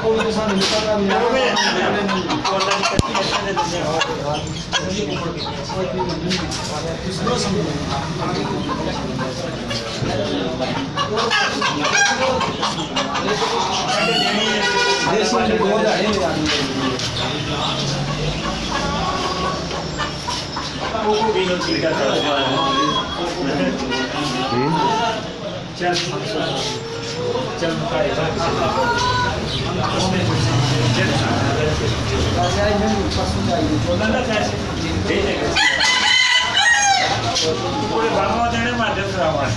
ਉਹ ਸਾਨੂੰ ਨਿਕਲਣਾ ਵੀ चल चल पूरे बाबा देने माध्यम से आवा